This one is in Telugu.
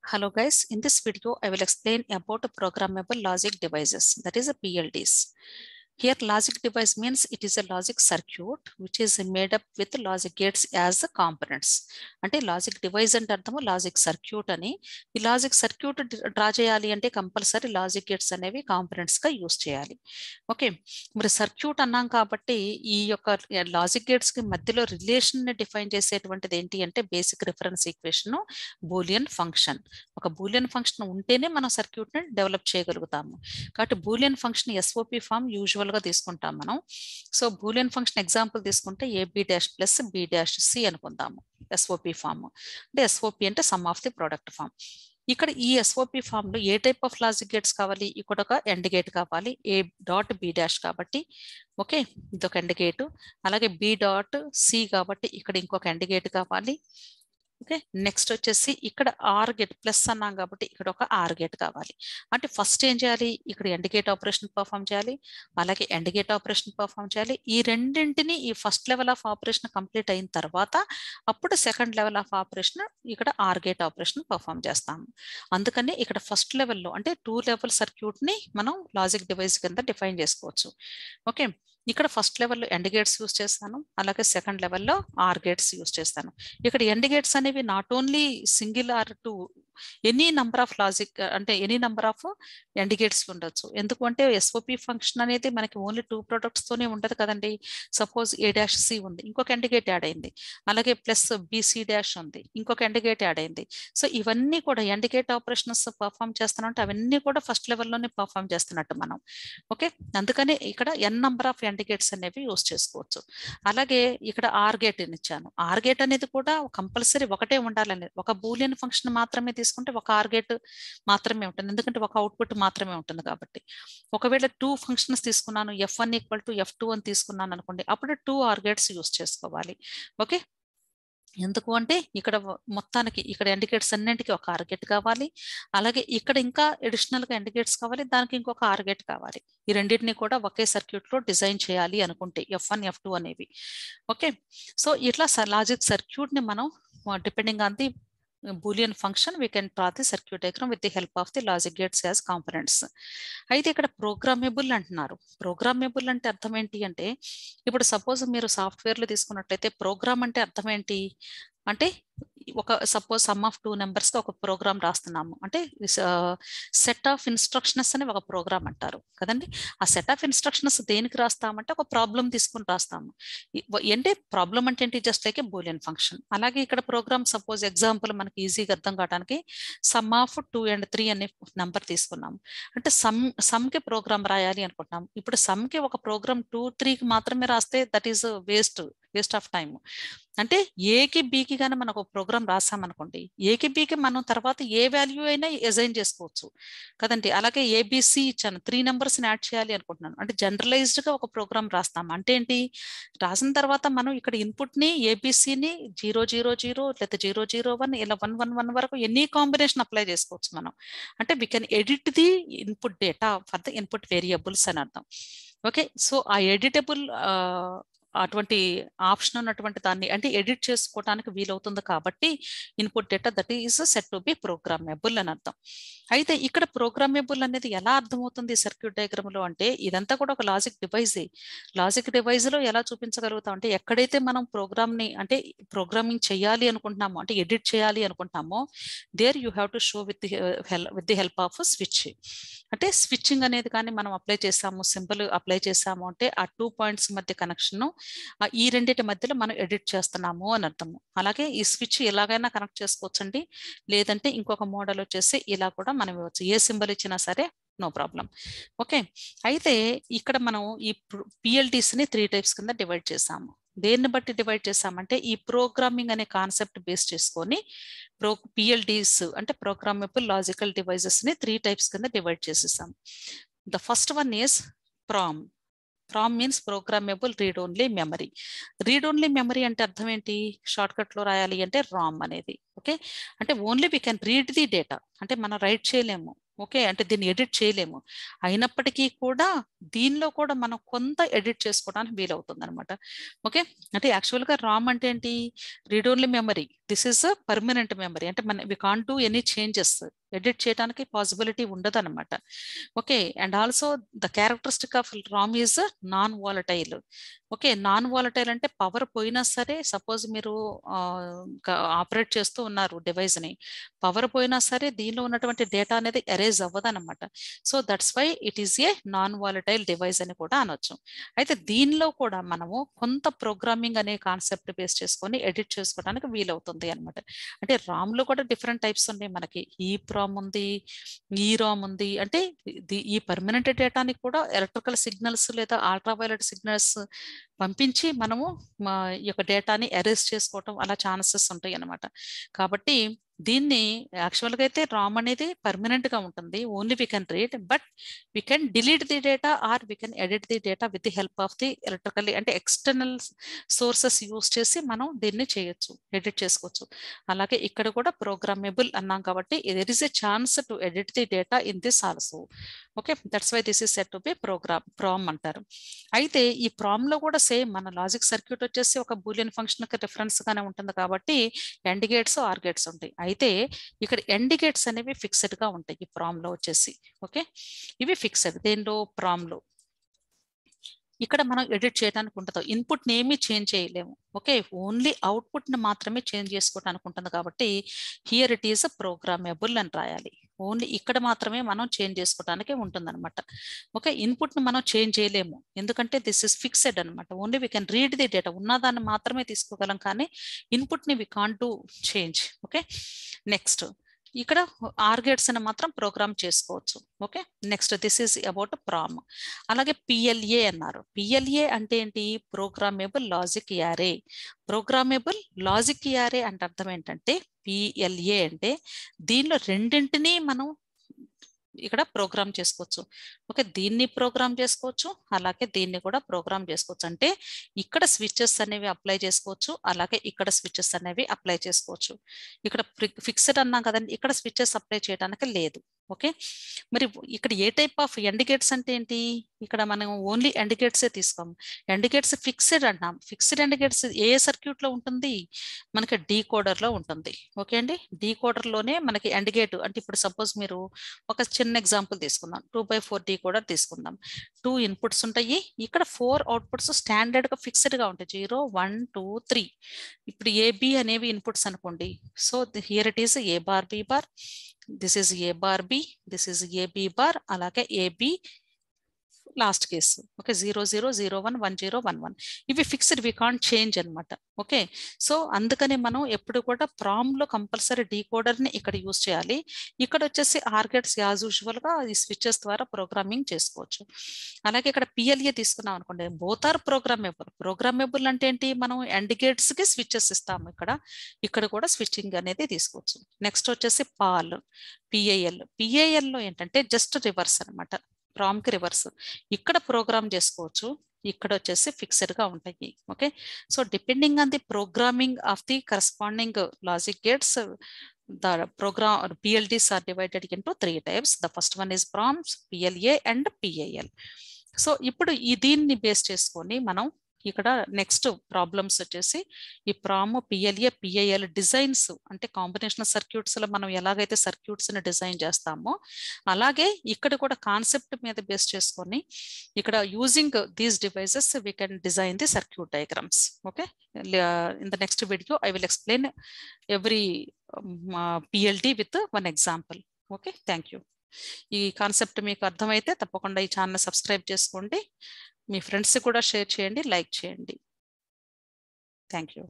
Hello guys, in this video I will explain about programmable logic devices, that is a PLDs. Here logic device means it is a logic circuit which is made up with logic gates as the components. అంటే లాజిక్ డివైస్ అంటే అర్థము లాజిక్ సర్క్యూట్ అని. ఈ లాజిక్ సర్క్యూట్ డ్రా చేయాలి అంటే కంపల్సరీ లాజిక్ గేట్స్ అనేవి కాంపోనెంట్స్ గా యూస్ చేయాలి. ఓకే, మరి సర్క్యూట్ అన్నాం కాబట్టి ఈ యొక్క లాజిక్ గేట్స్ కి మధ్యలో రిలేషన్ ని డిఫైన్ చేసేటువంటిది ఏంటి అంటే basic reference equation Boolean function. ఒక బూలియన్ ఫంక్షన్ ఉంటేనే మనం సర్క్యూట్ ని డెవలప్ చేయగలుగుతాము. కాబట్టి Boolean function SOP form usual గా తీసుకుంటాం మనం. సో బూలియన్ ఫంక్షన్ ఎగ్జాంపుల్ తీసుకుంటే AB dash plus B dash C అనుకుందాము. ఎస్ఓపి ఫామ్ అంటే ఎస్ఓపి అంటే sum of the product form. ఇక్కడ ఈ ఎస్ఓపి ఫామ్ లో ఏ టైప్ ఆఫ్ లాజిక్ గేట్స్ కావాలి? ఇక్కడ ఒక ఎండ్ గేట్ కావాలి, ఏ డాట్ బి డాష్ కాబట్టి ఓకే ఇదొక ఎండ్ గేట్. అలాగే బి డాట్ సి కాబట్టి ఇక్కడ ఇంకొక ఎండ్ గేట్ కావాలి. ఓకే, నెక్స్ట్ వచ్చేసి ఇక్కడ ఆర్ గేట్ ప్లస్ అన్నాం కాబట్టి ఇక్కడ ఒక ఆర్ గేట్ కావాలి. అంటే ఫస్ట్ ఏం చేయాలి? ఇక్కడ ఎండ్ గేట్ ఆపరేషన్ పర్ఫామ్ చేయాలి, అలాగే ఎండ్ గేట్ ఆపరేషన్ పర్ఫామ్ చేయాలి. ఈ రెండింటిని ఈ first level of operation complete అయిన తర్వాత అప్పుడు సెకండ్ లెవెల్ ఆఫ్ ఆపరేషన్ ఇక్కడ ఆర్ గేట్ ఆపరేషన్ పర్ఫామ్ చేస్తాము. అందుకని ఇక్కడ ఫస్ట్ లెవెల్లో అంటే 2 లెవెల్ సర్క్యూట్ ని మనం లాజిక్ డివైస్ కింద డిఫైన్ చేసుకోవచ్చు. ఓకే, ఇక్కడ ఫస్ట్ లెవెల్లో ఎండ్ గేట్స్ యూస్ చేస్తాను, అలాగే సెకండ్ లెవెల్లో ఆర్ గేట్స్ యూస్ చేస్తాను. ఇక్కడ ఎండ్ గేట్స్ అనేవి not only single or two, any number of logic అంటే any number of AND gates ఉండొచ్చు. ఎందుకంటే ఎస్ఓపి ఫంక్షన్ అనేది మనకి ఓన్లీ 2 ప్రొడక్ట్స్ తోనే ఉండదు కదండి. సపోజ్ ఏ డాష్ సి ఉంది, ఇంకొక ఎండ్ గేట్ యాడ్ అయింది, అలాగే ప్లస్ బిసి డాష్ ఉంది, ఇంకొక ఎండ్ గేట్ యాడ్ అయింది. సో ఇవన్నీ కూడా ఎండ్ గేట్ ఆపరేషన్స్ పర్ఫామ్ చేస్తున్నట్టు అవన్నీ కూడా ఫస్ట్ లెవెల్లోనే పర్ఫామ్ చేస్తున్నట్టు మనం. ఓకే, అందుకని ఇక్కడ ఎన్ నంబర్ ఆఫ్ ఎండ్ గేట్స్ అనేవి యూస్ చేసుకోవచ్చు. అలాగే ఇక్కడ ఆర్ గేట్ ఇచ్చాను. ఆర్ గేట్ అనేది కూడా కంపల్సరీ ఒకటే ఉండాలని, ఒక బూలియన్ ఫంక్షన్ మాత్రమే తీసుకుంటే ఒక ఆర్ గేట్ మాత్రమే ఉంటుంది, ఎందుకంటే ఒక అవుట్పుట్ మాత్రమే ఉంటుంది కాబట్టి. ఒకవేళ 2 ఫంక్షన్స్ తీసుకున్నాను, F1 ఈక్వల్ టు F2 అని తీసుకున్నాను అనుకోండి, అప్పుడు 2 ఆర్ గేట్స్ యూస్ చేసుకోవాలి. ఓకే, ఎందుకు అంటే ఇక్కడ మొత్తానికి ఇక్కడ ఎండ్ గేట్స్ అన్నింటికి ఒక ఆర్ గేట్ కావాలి, అలాగే ఇక్కడ ఇంకా అడిషనల్ గా ఎండ్ గేట్స్ కావాలి, దానికి ఇంకొక ఆర్ గేట్ కావాలి. ఈ రెండింటిని కూడా ఒకే సర్క్యూట్ లో డిజైన్ చేయాలి అనుకుంటే F1 F2 అనేవి. ఓకే, సో ఇట్లా లాజిక్ సర్క్యూట్ ని మనం depending on the Boolean function we can draw the circuit diagram with the help of the logic gates as components. అయితే ఇక్కడ ప్రోగ్రామబుల్ అంటున్నారు. ప్రోగ్రామబుల్ అంటే అర్థం ఏంటి అంటే ఇప్పుడు సపోజ్ మీరు సాఫ్ట్వేర్లు తీసుకున్నట్లయితే ప్రోగ్రామ్ అంటే అర్థం ఏంటి అంటే ఒక సపోజ్ సమ్ ఆఫ్ 2 నెంబర్స్ కి ఒక ప్రోగ్రామ్ రాస్తున్నాము అంటే సెట్ ఆఫ్ ఇన్స్ట్రక్షన్స్ అని ఒక ప్రోగ్రామ్ అంటారు కదండి. ఆ సెట్ ఆఫ్ ఇన్స్ట్రక్షన్స్ దేనికి రాస్తామంటే ఒక ప్రాబ్లం తీసుకుని రాస్తాము. ఏంటి ప్రాబ్లం అంటే ఏంటి? జస్ట్ లైక్ ఏ బూలియన్ ఫంక్షన్. అలాగే ఇక్కడ ప్రోగ్రామ్ సపోజ్ ఎగ్జాంపుల్ మనకి ఈజీగా అర్థం కావడానికి సమ్ ఆఫ్ 2 and 3 అనే నెంబర్ తీసుకున్నాము. అంటే సమ్ కి ప్రోగ్రామ్ రాయాలి అనుకుంటున్నాము. ఇప్పుడు సమ్ కి ఒక ప్రోగ్రామ్ 2, 3కి మాత్రమే రాస్తే that is waste of time. అంటే ఏకి బికి కానీ మనం ఒక ప్రోగ్రామ్ రాసామనుకోండి, ఏకి బికి మనం తర్వాత ఏ వాల్యూ అయినా అసైన్ చేసుకోవచ్చు కదండి. అలాగే ఏబిసి ఇచ్చాను, 3 నెంబర్స్ యాడ్ చేయాలి అనుకుంటున్నాను అంటే జనరలైజ్డ్ గా ఒక ప్రోగ్రామ్ రాస్తాం. అంటే ఏంటి? రాసిన తర్వాత మనం ఇక్కడ ఇన్పుట్ ని ఏబిసిని 000 లేదా 001 ఇలా 111 వరకు ఎనీ కాంబినేషన్ అప్లై చేసుకోవచ్చు మనం. అంటే we can edit the input data for the input variables అని అర్థం. ఓకే, సో ఆ ఎడిటబుల్ అటువంటి ఆప్షన్ ఉన్నటువంటి దాన్ని అంటే ఎడిట్ చేసుకోవడానికి వీలవుతుంది కాబట్టి input data that is set to B programmable అని అర్థం. అయితే ఇక్కడ ప్రోగ్రామబుల్ అనేది ఎలా అర్థమవుతుంది సర్క్యూట్ డయాగ్రామ్ లో అంటే ఇదంతా కూడా ఒక లాజిక్ డివైస్. లాజిక్ డివైస్ లో ఎలా చూపించగలుగుతాం అంటే ఎక్కడైతే మనం ప్రోగ్రామ్ ని అంటే ప్రోగ్రామింగ్ చేయాలి అనుకుంటున్నామో అంటే ఎడిట్ చేయాలి అనుకుంటున్నామో there you have to show with the help of switch. అంటే స్విచ్చింగ్ అనేది కానీ మనం అప్లై చేసాము, సింబల్ అప్లై చేసాము అంటే ఆ 2 పాయింట్స్ మధ్య కనెక్షన్ ఈ రెండింటి మధ్యలో మనం ఎడిట్ చేస్తున్నాము అని అర్థము. అలాగే ఈ స్విచ్ ఎలాగైనా కనెక్ట్ చేసుకోవచ్చండి, లేదంటే ఇంకొక మోడల్ వచ్చేసి ఇలా కూడా మనం ఇవ్వచ్చు. ఏ సింబల్ ఇచ్చినా సరే నో ప్రాబ్లం. ఓకే, అయితే ఇక్కడ మనం ఈ పిఎల్డీస్ ని 3 టైప్స్ కింద డివైడ్ చేసాము. దేన్ని బట్టి డివైడ్ చేసామంటే ఈ ప్రోగ్రామింగ్ అనే కాన్సెప్ట్ బేస్ చేసుకొని పిఎల్డీస్ అంటే ప్రోగ్రామబుల్ లాజికల్ డివైజెస్ ని 3 టైప్స్ కింద డివైడ్ చేసేసాం. The first one is prom. Prom means programmable read only memory. Read only memory అంటే అర్థం ఏంటి? షార్ట్ కట్ లో రాయాలి అంటే రామ్ అనేది. ఓకే, అంటే only we can read the data, అంటే మనం రైట్ చేయలేము. ఓకే, అంటే దీన్ని ఎడిట్ చేయలేము. అయినప్పటికీ కూడా దీనిలో కూడా మనం కొంత ఎడిట్ చేసుకోవడానికి వీలవుతుంది అనమాట. ఓకే, అంటే యాక్చువల్గా రామ్ అంటే ఏంటి, read only memory. This is permanent memory, అంటే మన we can't do any changes, edit చేయడానికి పాసిబిలిటీ ఉండదు అనమాట. Okay, and also the characteristic of RAM is non volatile. Okay, non volatile అంటే పవర్ పోయినా సరే, సపోజ్ మీరు ఆపరేట్ చేస్తూ ఉన్నారు డివైస్ని, పవర్ పోయినా సరే దీనిలో ఉన్నటువంటి డేటా అనేది ఎరేజ్ అవ్వదు అనమాట. So that's why it is a non volatile device అని కూడా అనొచ్చు. అయితే దీనిలో కూడా మనము కొంత ప్రోగ్రామింగ్ అనే కాన్సెప్ట్ బేస్ చేసుకొని ఎడిట్ చేసుకోవడానికి వీలవుతుంది అనమాట. అంటే రామ్ లో కూడా డిఫరెంట్ టైప్స్ ఉన్నాయి మనకి. ఈ ప్రామ్ ఉంది, ఈ రామ్ ఉంది. అంటే ఈ పర్మనెంట్ డేటాని కూడా ఎలక్ట్రికల్ సిగ్నల్స్ లేదా అల్ట్రావైలెట్ సిగ్నల్స్ పంపించి మనము ఈ యొక్క డేటాని ఎరేజ్ చేసుకోవటం అలా ఛాన్సెస్ ఉంటాయి అన్నమాట. కాబట్టి దీన్ని యాక్చువల్గా అయితే రామ్ అనేది పర్మనెంట్ గా ఉంటుంది, only we can read, but we can delete the data or we can edit the data with the help of the electrically, అంటే ఎక్స్టర్నల్ సోర్సెస్ యూస్ చేసి మనం దీన్ని చేయొచ్చు, ఎడిట్ చేసుకోవచ్చు. అలాగే ఇక్కడ కూడా ప్రోగ్రామబుల్ అన్నాం కాబట్టి there is a chance to edit the data in this also. Okay, that's why this is set to be PROM అంటారు. అయితే ఈ ప్రామ్ లో కూడా సేమ్ మన లాజిక్ సర్క్యూట్ వచ్చేసి ఒక బూలియన్ ఫంక్షన్ కి రిఫరెన్స్ గానే ఉంటుంది కాబట్టి ఎండ్ గేట్స్ ఆర్ గేట్స్ ఉంటాయి. అయితే ఇక్కడ ఎండ్ గేట్స్ అనేవి ఫిక్స్డ్ గా ఉంటాయి ఈ ప్రామ్ లో వచ్చేసి. ఓకే, ఇవి ఫిక్స్డ్. దేనిలో, ప్రామ్ లో. ఇక్కడ మనం ఎడిట్ చేయడానికి ఉండదు, ఇన్పుట్ ని ఏమీ చేంజ్ చేయలేము. ఓకే, ఓన్లీ అవుట్పుట్ ని మాత్రమే చేంజ్ చేసుకోవడానికి ఉంటుంది కాబట్టి హియర్ ఇట్ ఈస్ ప్రోగ్రామబుల్ అని రాయాలి. ఓన్లీ ఇక్కడ మాత్రమే మనం చేంజ్ చేసుకోవడానికి ఉంటుంది అనమాట. ఓకే, ఇన్పుట్ ని మనం చేంజ్ చేయలేము, ఎందుకంటే దిస్ ఇస్ ఫిక్స్డ్ అనమాట. Only we can read the data, ఉన్నదాన్ని మాత్రమే తీసుకోగలం, కానీ ఇన్పుట్ ని we can't do change. Okay, next ఇక్కడ ఆర్ గేట్స్ అని మాత్రం ప్రోగ్రామ్ చేసుకోవచ్చు. Okay, next this is about prom. అలాగే పిఎల్ఏ అన్నారు. పిఎల్ఏ అంటే ఏంటి, ప్రోగ్రామబుల్ లాజిక్ యారే. ప్రోగ్రామబుల్ లాజిక్ యారే అంటే అర్థం ఏంటంటే, పిఎల్ఏ అంటే దీనిలో రెండింటినీ మనం ఇక్కడ ప్రోగ్రామ్ చేసుకోవచ్చు. ఓకే, దీన్ని ప్రోగ్రామ్ చేసుకోవచ్చు, అలాగే దీన్ని కూడా ప్రోగ్రామ్ చేసుకోవచ్చు. అంటే ఇక్కడ స్విచెస్ అనేవి అప్లై చేసుకోవచ్చు, అలాగే ఇక్కడ స్విచెస్ అనేవి అప్లై చేసుకోవచ్చు. ఇక్కడ ఫిక్స్డ్ అన్నాం కదండి, ఇక్కడ స్విచెస్ అప్లై చేయడానికి లేదు. ఓకే, మరి ఇక్కడ ఏ టైప్ ఆఫ్ ఎండ్ గేట్స్ అంటే ఏంటి, ఇక్కడ మనం ఓన్లీ ఎండ్ గేట్సే తీసుకోము. ఎండ్ గేట్స్ ఫిక్స్డ్ అంటాం. ఫిక్స్డ్ ఎండ్ గేట్స్ ఏ సర్క్యూట్ లో ఉంటుంది, మనకి డీకోడర్ లో ఉంటుంది. ఓకే అండి, డీకోడర్ లోనే మనకి ఎండ్ గేట్ అంటే, ఇప్పుడు సపోజ్ మీరు ఒక చిన్న ఎగ్జాంపుల్ తీసుకుందాం, 2/4 డీకోడర్ తీసుకుందాం. 2 ఇన్పుట్స్ ఉంటాయి, ఇక్కడ 4 అవుట్పుట్స్ స్టాండర్డ్ గా ఫిక్స్డ్ గా ఉంటాయి, 0 1 2 3. ఇప్పుడు ఏబి అనేవి ఇన్పుట్స్ అనుకోండి. So here it is A bar B bar, this is A bar B, this is AB bar, అలాగే ఏబి లాస్ట్ కేసు. ఓకే, 0 0 0 1 1 0 1 1. ఇవి ఫిక్స్డ్, వి కాంట్ చేంజ్ అనమాట. ఓకే, సో అందుకని మనం ఎప్పుడు కూడా ప్రామ్ లో కంపల్సరీ డీకోడర్ ని ఇక్కడ యూజ్ చేయాలి. ఇక్కడ వచ్చేసి ఆర్ గేట్స్ యాజ్ యూజువల్ గా ఈ స్విచెస్ ద్వారా ప్రోగ్రామింగ్ చేసుకోవచ్చు. అలాగే ఇక్కడ పిఎల్ఏ తీసుకున్నాం అనుకోండి, బోత్ ఆర్ ప్రోగ్రామబుల్. ప్రోగ్రామబుల్ అంటే ఏంటి, మనం ఎండ్ గేట్స్ కి స్విచెస్ ఇస్తాము, ఇక్కడ కూడా స్విచ్చింగ్ అనేది తీసుకోవచ్చు. నెక్స్ట్ వచ్చేసి పిఏఎల్ లో ఏంటంటే జస్ట్ రివర్స్ అనమాట, ప్రామ్ కి రివర్స్. ఇక్కడ ప్రోగ్రామ్ చేసుకోవచ్చు, ఇక్కడ వచ్చేసి ఫిక్స్డ్ గా ఉంటాయి. Okay, so depending on the programming of the corresponding logic gates, the program or PLDs are divided into 3 types. The first one is proms, PLA and PAL. So ఇప్పుడు ఈ దీన్ని బేస్ చేసుకొని మనం ఇక్కడ నెక్స్ట్ ప్రాబ్లమ్స్ వచ్చేసి ఈ ప్రామ్, పిఎల్ఏ, పిఐఎల్ డిజైన్స్, అంటే కాంబినేషనల్ సర్క్యూట్స్ లో మనం ఎలాగైతే సర్క్యూట్స్ ని డిజైన్ చేస్తామో అలాగే ఇక్కడ కూడా కాన్సెప్ట్ మీద బేస్ చేసుకొని ఇక్కడ using these devices we can design the circuit diagrams. Okay, in the next video I will explain every PLD with one example. Okay, thank you. ఈ కాన్సెప్ట్ మీకు అర్థమైతే తప్పకుండా ఈ ఛానల్ సబ్స్క్రైబ్ చేసుకోండి, మీ ఫ్రెండ్స్ కూడా షేర్ చేయండి, లైక్ చేయండి. Thank you.